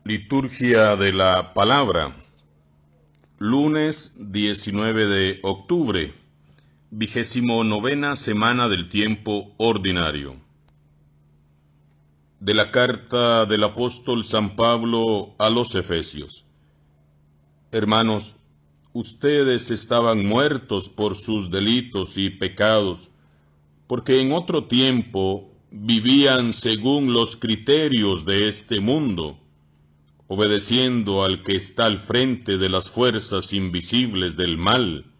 Liturgia de la Palabra, lunes 19 de octubre, 29ª semana del tiempo ordinario. De la carta del apóstol San Pablo a los Efesios. Hermanos, ustedes estaban muertos por sus delitos y pecados, porque en otro tiempo vivían según los criterios de este mundo, obedeciendo al que está al frente de las fuerzas invisibles del mal,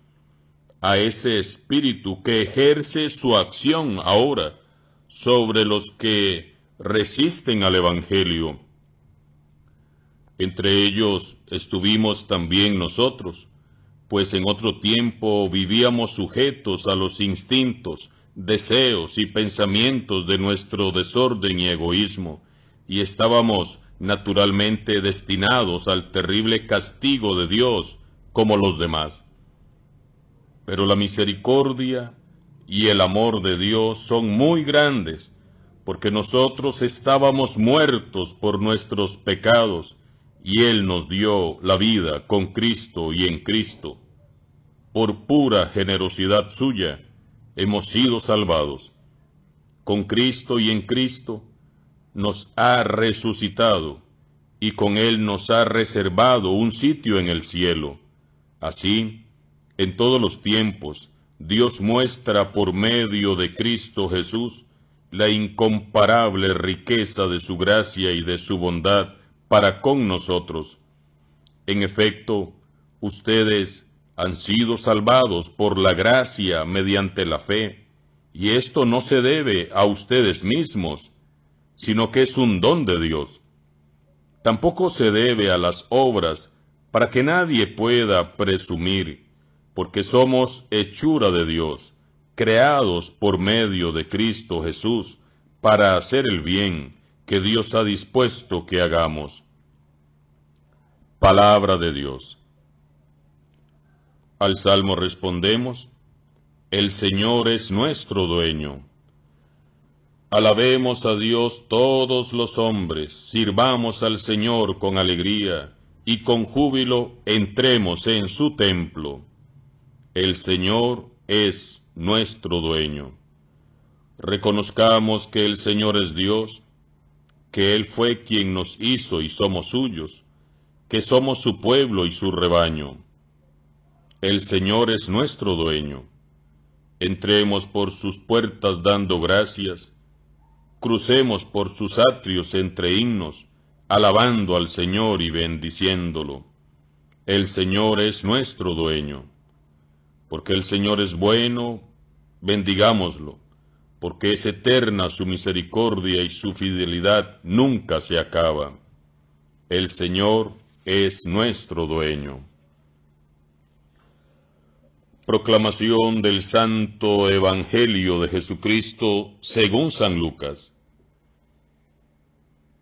a ese espíritu que ejerce su acción ahora sobre los que resisten al Evangelio. Entre ellos estuvimos también nosotros, pues en otro tiempo vivíamos sujetos a los instintos, deseos y pensamientos de nuestro desorden y egoísmo, y estábamos naturalmente destinados al terrible castigo de Dios como los demás. Pero la misericordia y el amor de Dios son muy grandes, porque nosotros estábamos muertos por nuestros pecados, y Él nos dio la vida con Cristo y en Cristo. Por pura generosidad suya hemos sido salvados. Con Cristo y en Cristo nos ha resucitado, y con Él nos ha reservado un sitio en el cielo. Así, en todos los tiempos, Dios muestra por medio de Cristo Jesús la incomparable riqueza de su gracia y de su bondad para con nosotros. En efecto, ustedes han sido salvados por la gracia mediante la fe, y esto no se debe a ustedes mismos, sino que es un don de Dios. Tampoco se debe a las obras, para que nadie pueda presumir, porque somos hechura de Dios, creados por medio de Cristo Jesús, para hacer el bien que Dios ha dispuesto que hagamos. Palabra de Dios. Al Salmo respondemos: El Señor es nuestro dueño. Alabemos a Dios todos los hombres, sirvamos al Señor con alegría, y con júbilo entremos en su templo. El Señor es nuestro dueño. Reconozcamos que el Señor es Dios, que Él fue quien nos hizo y somos suyos, que somos su pueblo y su rebaño. El Señor es nuestro dueño. Entremos por sus puertas dando gracias, crucemos por sus atrios entre himnos, alabando al Señor y bendiciéndolo. El Señor es nuestro dueño. Porque el Señor es bueno, bendigámoslo, porque es eterna su misericordia y su fidelidad nunca se acaba. El Señor es nuestro dueño. Proclamación del Santo Evangelio de Jesucristo según San Lucas.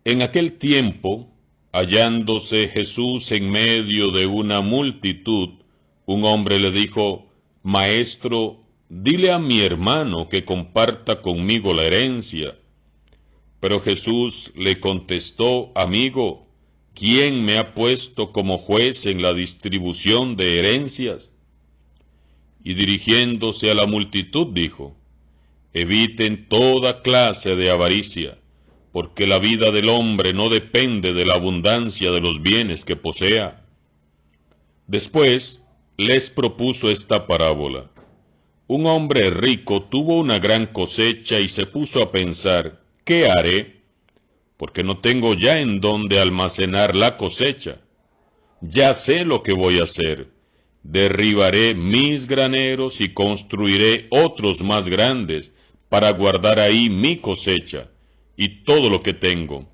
En aquel tiempo, hallándose Jesús en medio de una multitud, un hombre le dijo: Maestro, dile a mi hermano que comparta conmigo la herencia. Pero Jesús le contestó: Amigo, ¿quién me ha puesto como juez en la distribución de herencias? Y dirigiéndose a la multitud dijo: Eviten toda clase de avaricia, porque la vida del hombre no depende de la abundancia de los bienes que posea. Después les propuso esta parábola. Un hombre rico tuvo una gran cosecha y se puso a pensar: ¿qué haré? Porque no tengo ya en dónde almacenar la cosecha. Ya sé lo que voy a hacer. Derribaré mis graneros y construiré otros más grandes para guardar ahí mi cosecha y todo lo que tengo.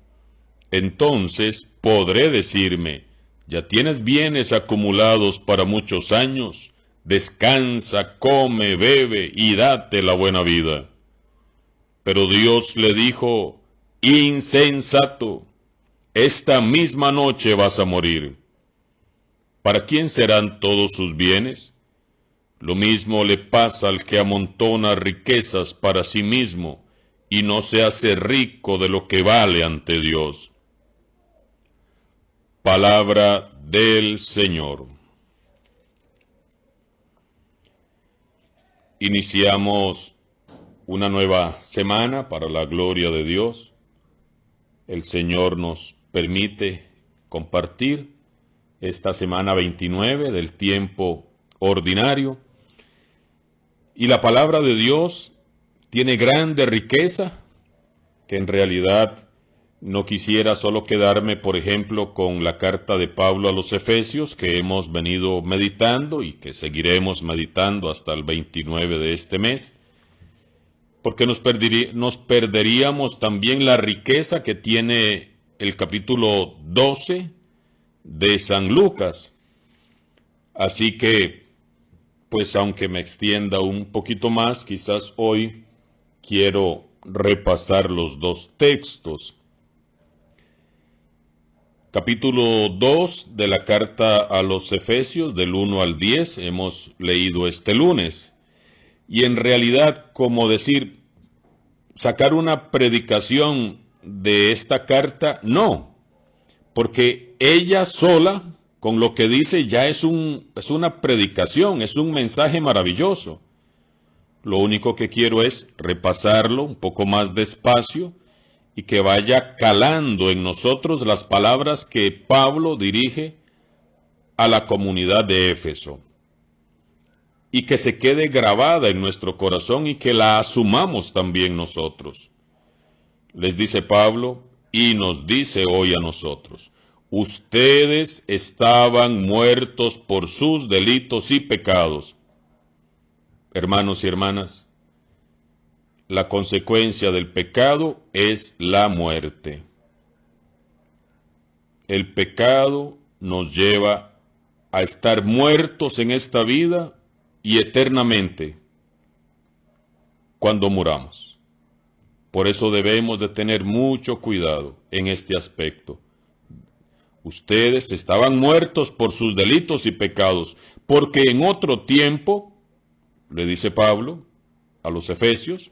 Entonces podré decirme: ya tienes bienes acumulados para muchos años, descansa, come, bebe y date la buena vida. Pero Dios le dijo: insensato, esta misma noche vas a morir. ¿Para quién serán todos sus bienes? Lo mismo le pasa al que amontona riquezas para sí mismo y no se hace rico de lo que vale ante Dios. Palabra del Señor. Iniciamos una nueva semana para la gloria de Dios. El Señor nos permite compartir esta semana 29 del tiempo ordinario. Y la palabra de Dios tiene grande riqueza, que en realidad no quisiera solo quedarme, por ejemplo, con la carta de Pablo a los Efesios, que hemos venido meditando y que seguiremos meditando hasta el 29 de este mes, porque nos perderíamos también la riqueza que tiene el capítulo 12 de San Lucas. Así que, pues aunque me extienda un poquito más, quizás hoy quiero repasar los dos textos. Capítulo 2 de la carta a los Efesios, del 1 al 10, hemos leído este lunes. Y en realidad, como decir, sacar una predicación de esta carta, no, porque ella sola, con lo que dice, ya es una predicación, es un mensaje maravilloso. Lo único que quiero es repasarlo un poco más despacio y que vaya calando en nosotros las palabras que Pablo dirige a la comunidad de Éfeso, y que se quede grabada en nuestro corazón y que la asumamos también nosotros. Les dice Pablo y nos dice hoy a nosotros: ustedes estaban muertos por sus delitos y pecados. Hermanos y hermanas, la consecuencia del pecado es la muerte. El pecado nos lleva a estar muertos en esta vida y eternamente cuando muramos. Por eso debemos de tener mucho cuidado en este aspecto. Ustedes estaban muertos por sus delitos y pecados, porque en otro tiempo, le dice Pablo a los Efesios,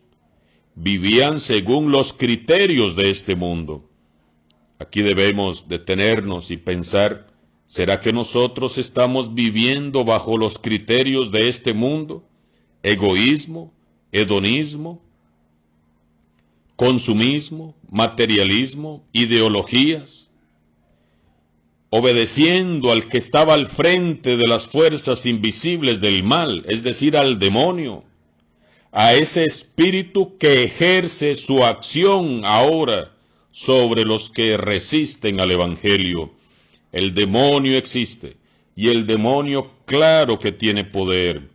vivían según los criterios de este mundo. Aquí debemos detenernos y pensar: ¿será que nosotros estamos viviendo bajo los criterios de este mundo? Egoísmo, hedonismo, consumismo, materialismo, ideologías, obedeciendo al que estaba al frente de las fuerzas invisibles del mal, es decir, al demonio, a ese espíritu que ejerce su acción ahora sobre los que resisten al Evangelio. El demonio existe, y el demonio claro que tiene poder.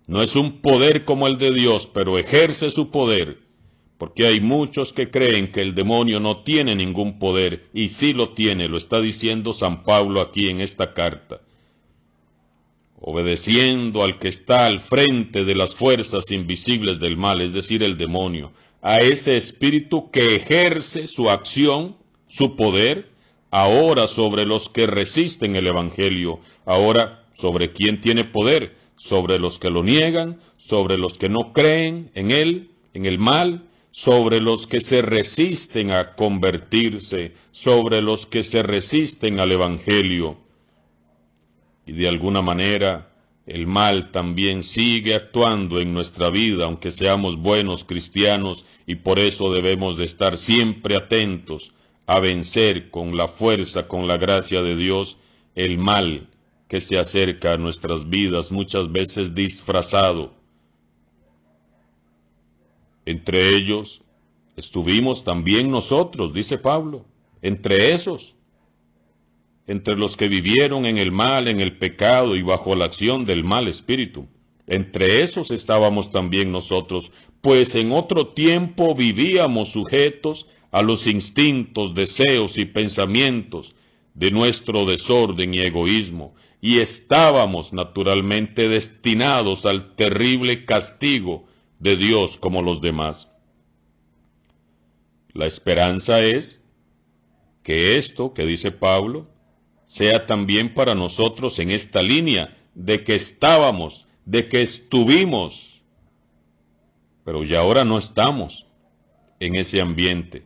No es un poder como el de Dios, pero ejerce su poder, porque hay muchos que creen que el demonio no tiene ningún poder, y sí lo tiene, lo está diciendo San Pablo aquí en esta carta. Obedeciendo al que está al frente de las fuerzas invisibles del mal, es decir, el demonio, a ese espíritu que ejerce su acción, su poder, ahora sobre los que resisten el Evangelio. Ahora, ¿sobre quién tiene poder? Sobre los que lo niegan, sobre los que no creen en él, en el mal, sobre los que se resisten a convertirse, sobre los que se resisten al Evangelio. Y de alguna manera, el mal también sigue actuando en nuestra vida, aunque seamos buenos cristianos, y por eso debemos de estar siempre atentos a vencer con la fuerza, con la gracia de Dios, el mal que se acerca a nuestras vidas, muchas veces disfrazado. Entre ellos estuvimos también nosotros, dice Pablo, entre esos, entre los que vivieron en el mal, en el pecado y bajo la acción del mal espíritu. Entre esos estábamos también nosotros, pues en otro tiempo vivíamos sujetos a los instintos, deseos y pensamientos de nuestro desorden y egoísmo, y estábamos naturalmente destinados al terrible castigo de Dios como los demás. La esperanza es que esto que dice Pablo sea también para nosotros en esta línea de que estábamos, de que estuvimos, pero ya ahora no estamos en ese ambiente.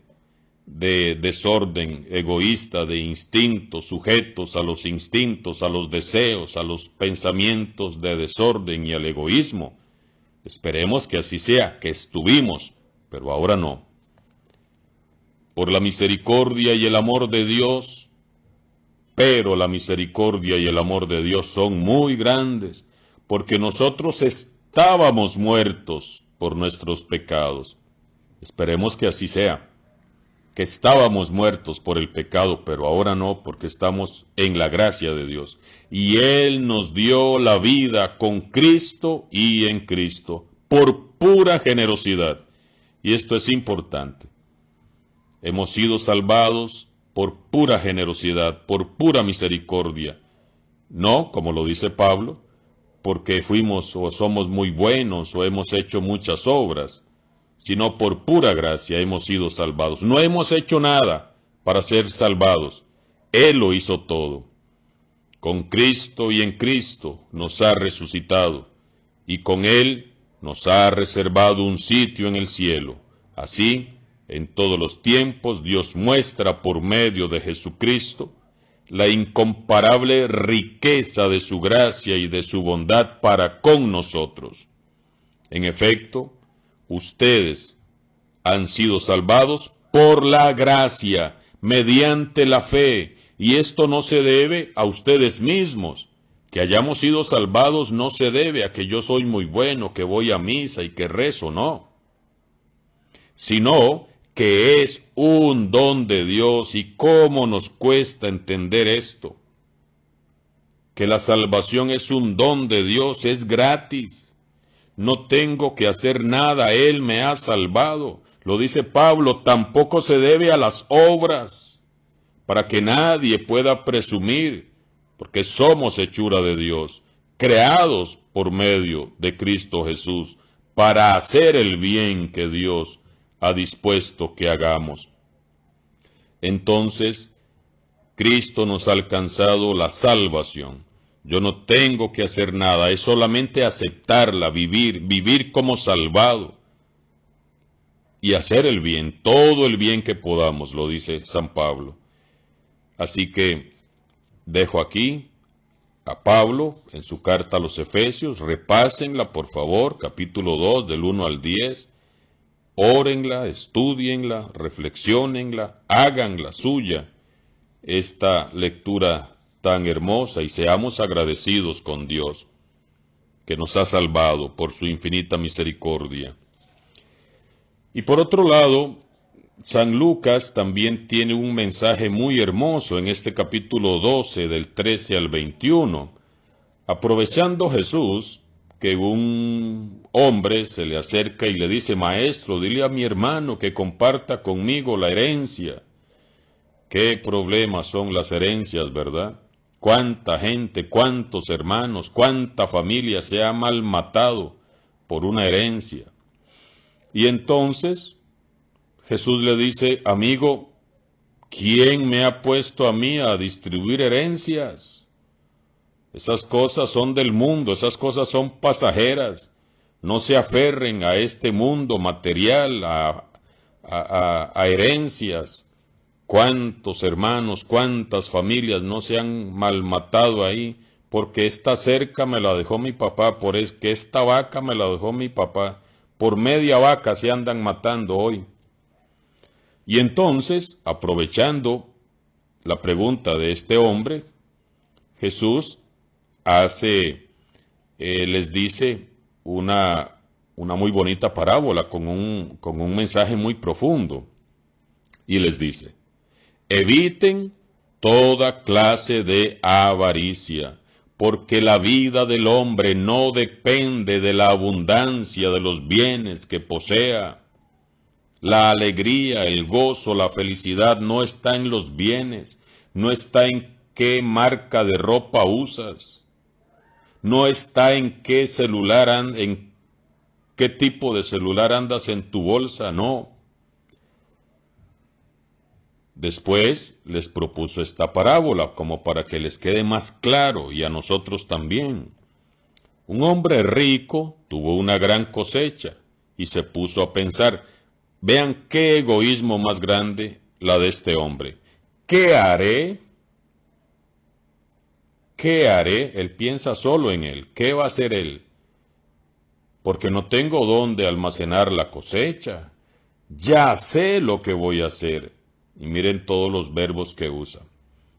de desorden egoísta, de instintos, sujetos a los instintos, a los deseos, a los pensamientos de desorden y al egoísmo. Esperemos que así sea, que estuvimos, pero ahora no. Por la misericordia y el amor de Dios, pero la misericordia y el amor de Dios son muy grandes, porque nosotros estábamos muertos por nuestros pecados. Esperemos que así sea, que estábamos muertos por el pecado, pero ahora no, porque estamos en la gracia de Dios. Y Él nos dio la vida con Cristo y en Cristo, por pura generosidad. Y esto es importante. Hemos sido salvados por pura generosidad, por pura misericordia. No, como lo dice Pablo, porque fuimos o somos muy buenos o hemos hecho muchas obras, sino por pura gracia hemos sido salvados. No hemos hecho nada para ser salvados. Él lo hizo todo. Con Cristo y en Cristo nos ha resucitado, y con Él nos ha reservado un sitio en el cielo. Así, en todos los tiempos, Dios muestra por medio de Jesucristo la incomparable riqueza de su gracia y de su bondad para con nosotros. En efecto, ustedes han sido salvados por la gracia, mediante la fe, y esto no se debe a ustedes mismos. Que hayamos sido salvados no se debe a que yo soy muy bueno, que voy a misa y que rezo, no. Sino que es un don de Dios, y cómo nos cuesta entender esto. Que la salvación es un don de Dios, es gratis. No tengo que hacer nada, Él me ha salvado. Lo dice Pablo, tampoco se debe a las obras, para que nadie pueda presumir, porque somos hechura de Dios, creados por medio de Cristo Jesús, para hacer el bien que Dios ha dispuesto que hagamos. Entonces, Cristo nos ha alcanzado la salvación. Yo no tengo que hacer nada, es solamente aceptarla, vivir como salvado y hacer el bien, todo el bien que podamos, lo dice San Pablo. Así que dejo aquí a Pablo en su carta a los Efesios, repásenla por favor, capítulo 2 del 1 al 10, órenla, estudienla, reflexionenla, háganla suya, esta lectura tan hermosa, y seamos agradecidos con Dios, que nos ha salvado por su infinita misericordia. Y por otro lado, San Lucas también tiene un mensaje muy hermoso en este capítulo 12, del 13 al 21. Aprovechando Jesús que un hombre se le acerca y le dice, Maestro, dile a mi hermano que comparta conmigo la herencia. Qué problemas son las herencias, ¿verdad? Cuánta gente, cuántos hermanos, cuánta familia se ha malmatado por una herencia. Y entonces Jesús le dice, amigo, ¿quién me ha puesto a mí a distribuir herencias? Esas cosas son del mundo, esas cosas son pasajeras. No se aferren a este mundo material, a herencias. Cuántos hermanos, cuántas familias no se han malmatado ahí, porque esta cerca me la dejó mi papá, que esta vaca me la dejó mi papá. Por media vaca se andan matando hoy. Y entonces, aprovechando la pregunta de este hombre, Jesús les dice una muy bonita parábola con un mensaje muy profundo. Y les dice, eviten toda clase de avaricia, porque la vida del hombre no depende de la abundancia de los bienes que posea. La alegría, el gozo, la felicidad no está en los bienes, no está en qué marca de ropa usas, no está en en qué tipo de celular andas en tu bolsa, no. Después les propuso esta parábola como para que les quede más claro y a nosotros también. Un hombre rico tuvo una gran cosecha y se puso a pensar, vean qué egoísmo más grande la de este hombre. ¿Qué haré? ¿Qué haré? Él piensa solo en él. ¿Qué va a hacer él? Porque no tengo dónde almacenar la cosecha. Ya sé lo que voy a hacer. Y miren todos los verbos que usa.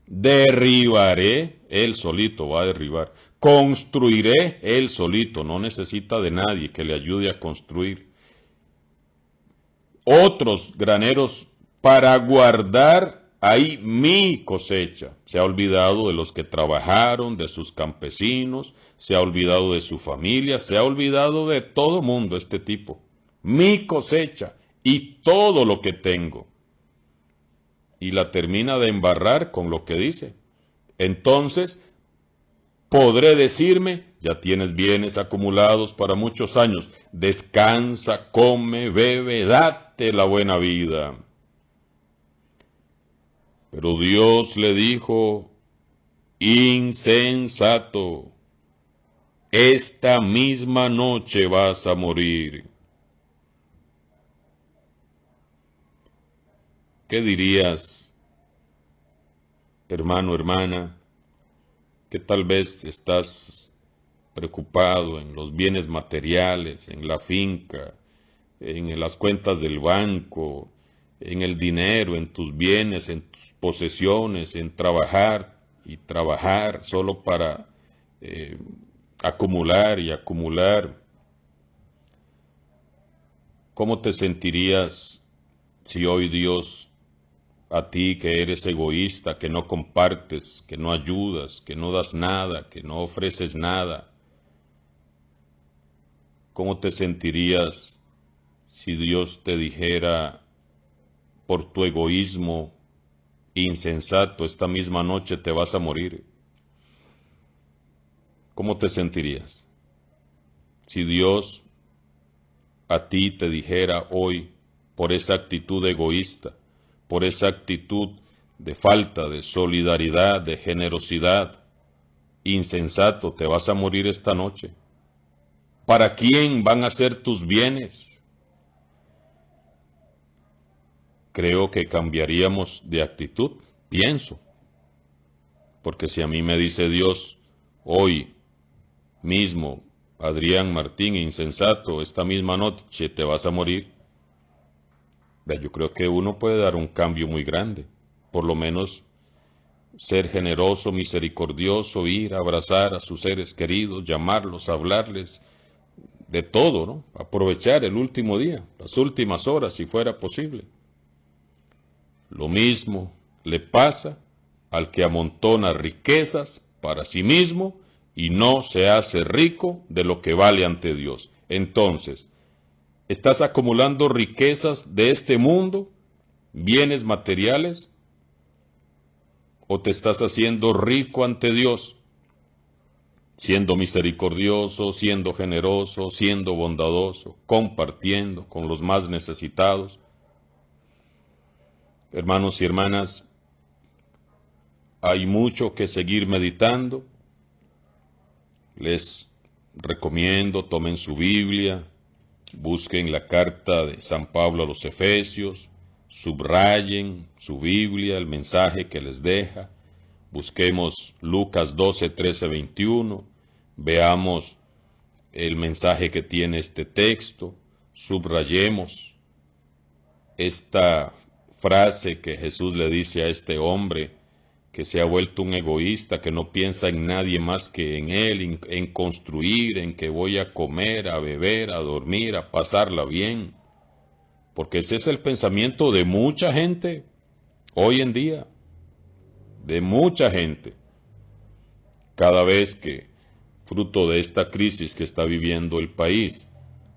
Derribaré, él solito va a derribar. Construiré, él solito, no necesita de nadie que le ayude a construir. Otros graneros para guardar ahí mi cosecha. Se ha olvidado de los que trabajaron, de sus campesinos, se ha olvidado de su familia, se ha olvidado de todo mundo este tipo. Mi cosecha y todo lo que tengo. Y la termina de embarrar con lo que dice. Entonces, podré decirme, ya tienes bienes acumulados para muchos años, descansa, come, bebe, date la buena vida. Pero Dios le dijo, insensato, esta misma noche vas a morir. ¿Qué dirías, hermano, hermana, que tal vez estás preocupado en los bienes materiales, en la finca, en las cuentas del banco, en el dinero, en tus bienes, en tus posesiones, en trabajar y trabajar solo para acumular y acumular? ¿Cómo te sentirías si hoy Dios, a ti que eres egoísta, que no compartes, que no ayudas, que no das nada, que no ofreces nada, cómo te sentirías si Dios te dijera, por tu egoísmo insensato, esta misma noche te vas a morir? ¿Cómo te sentirías si Dios a ti te dijera hoy, por esa actitud egoísta, por esa actitud de falta de solidaridad, de generosidad, insensato, te vas a morir esta noche? ¿Para quién van a ser tus bienes? Creo que cambiaríamos de actitud, pienso. Porque si a mí me dice Dios, hoy mismo, Adrián Martín, insensato, esta misma noche te vas a morir, yo creo que uno puede dar un cambio muy grande. Por lo menos ser generoso, misericordioso, ir a abrazar a sus seres queridos, llamarlos, hablarles de todo, ¿no? Aprovechar el último día, las últimas horas, si fuera posible. Lo mismo le pasa al que amontona riquezas para sí mismo y no se hace rico de lo que vale ante Dios. Entonces, ¿estás acumulando riquezas de este mundo, bienes materiales, o te estás haciendo rico ante Dios, siendo misericordioso, siendo generoso, siendo bondadoso, compartiendo con los más necesitados? Hermanos y hermanas, hay mucho que seguir meditando. Les recomiendo, tomen su Biblia, busquen la carta de San Pablo a los Efesios, subrayen su Biblia, el mensaje que les deja. Busquemos Lucas 12, 13, 21, veamos el mensaje que tiene este texto, subrayemos esta frase que Jesús le dice a este hombre que se ha vuelto un egoísta, que no piensa en nadie más que en él, en construir, en que voy a comer, a beber, a dormir, a pasarla bien. Porque ese es el pensamiento de mucha gente hoy en día, de mucha gente. Cada vez que, fruto de esta crisis que está viviendo el país,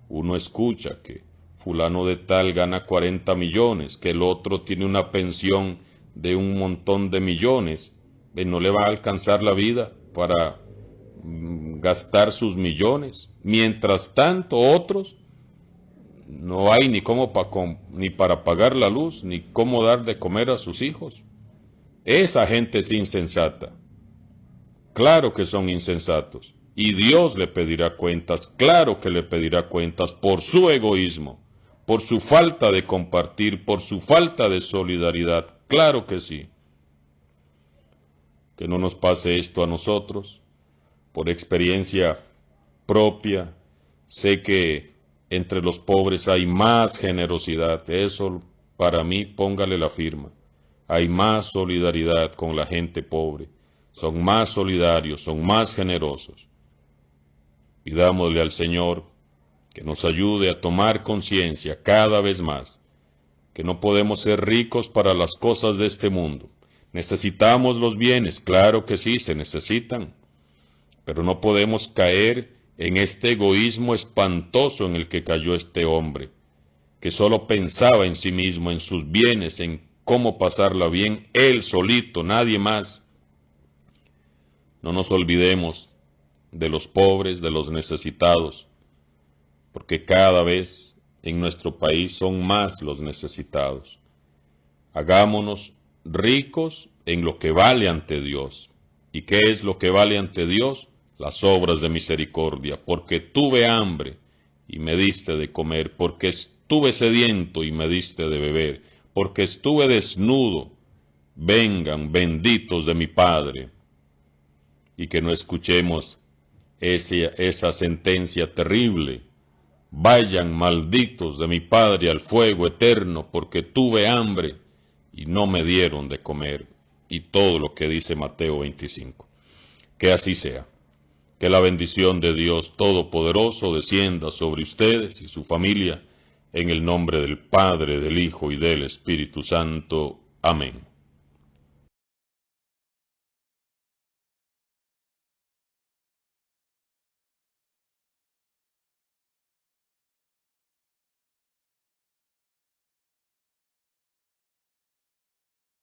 uno escucha que fulano de tal gana 40 millones, que el otro tiene una pensión de un montón de millones, y no le va a alcanzar la vida para gastar sus millones. Mientras tanto, otros no hay ni ni para pagar la luz, ni cómo dar de comer a sus hijos. Esa gente es insensata. Claro que son insensatos. Y Dios le pedirá cuentas, claro que le pedirá cuentas por su egoísmo, por su falta de compartir, por su falta de solidaridad. Claro que sí. Que no nos pase esto a nosotros. Por experiencia propia, sé que entre los pobres hay más generosidad. Eso, para mí, póngale la firma. Hay más solidaridad con la gente pobre. Son más solidarios, son más generosos. Pidámosle al Señor que nos ayude a tomar conciencia cada vez más que no podemos ser ricos para las cosas de este mundo. Necesitamos los bienes, claro que sí, se necesitan, pero no podemos caer en este egoísmo espantoso en el que cayó este hombre, que solo pensaba en sí mismo, en sus bienes, en cómo pasarla bien, él solito, nadie más. No nos olvidemos de los pobres, de los necesitados, porque cada vez en nuestro país son más los necesitados. Hagámonos ricos en lo que vale ante Dios. ¿Y qué es lo que vale ante Dios? Las obras de misericordia. Porque tuve hambre y me diste de comer, porque estuve sediento y me diste de beber, porque estuve desnudo. Vengan, benditos de mi Padre. Y que no escuchemos esa sentencia terrible. Vayan, malditos de mi Padre, al fuego eterno, porque tuve hambre y no me dieron de comer. Y todo lo que dice Mateo 25. Que así sea. Que la bendición de Dios Todopoderoso descienda sobre ustedes y su familia, en el nombre del Padre, del Hijo y del Espíritu Santo. Amén.